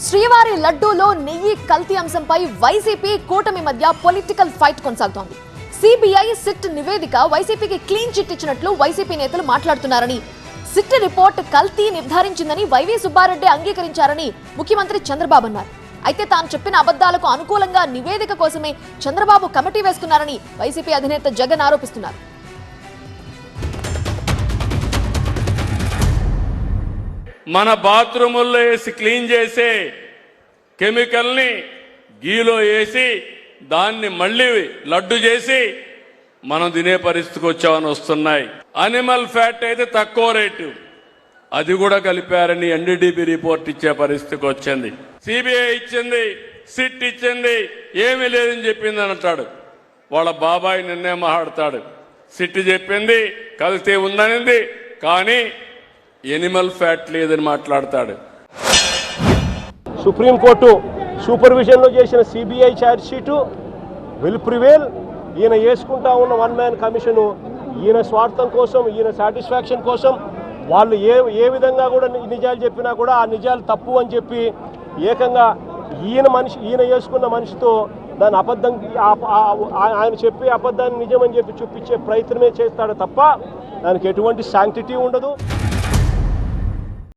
శ్రీవారి లడ్డూలో నెయ్యి కల్తీ అంశంపై వైసీపీ కూటమి మధ్య పొలిటికల్ ఫైట్ కొనసాగుతోంది. సిబిఐ సిట్ నివేదిక వైసీపీకి క్లీన్ చిట్ ఇచ్చినట్లు వైసీపీ నేతలు మాట్లాడుతున్నారని, సిట్ రిపోర్ట్ కల్తీ నిర్ధారించిందని వైవి సుబ్బారెడ్డి అంగీకరించారని ముఖ్యమంత్రి చంద్రబాబు అన్నారు. అయితే తాను చెప్పిన అబద్ధాలకు అనుకూలంగా నివేదిక కోసమే చంద్రబాబు కమిటీ వేసుకున్నారని వైసీపీ అధినేత జగన్ ఆరోపిస్తున్నారు. మన బాత్రూముల్లో వేసి క్లీన్ చేసే కెమికల్ని గీలో వేసి దాన్ని మళ్ళీ లడ్డు చేసి మనం తినే పరిస్థితికి వచ్చామని వస్తున్నాయి. అనిమల్ ఫ్యాట్ అయితే తక్కువ రేటు, అది కూడా కలిపారని ఎన్డీడీపీ రిపోర్ట్ ఇచ్చే పరిస్థితికి వచ్చింది. సిబిఐ ఇచ్చింది, సిట్ ఇచ్చింది, ఏమీ లేదని చెప్పింది అని అంటాడు. వాళ్ళ బాబాయ్ నిన్నే మాట్లాడతాడు. సిట్ చెప్పింది కల్తీ ఉందనింది, కానీ ఎనిమల్ ఫ్యాట్ లేదని మాట్లాడతాడు. సుప్రీంకోర్టు సూపర్విజన్లో చేసిన CBI charge sheet will prevail. ఈయన వేసుకుంటా ఉన్న వన్ మ్యాన్ కమిషను ఈయన స్వార్థం కోసం, ఈయన సాటిస్ఫాక్షన్ కోసం వాళ్ళు ఏ విధంగా కూడా నిజాలు చెప్పినా కూడా ఆ నిజాలు తప్పు అని చెప్పి ఏకంగా ఈయన వేసుకున్న మనిషితో దాని అబద్ధం, ఆయన చెప్పే అబద్ధాన్ని నిజమని చెప్పి చూపించే ప్రయత్నమే చేస్తాడు తప్ప దానికి ఎటువంటి శాంక్టిటీ ఉండదు.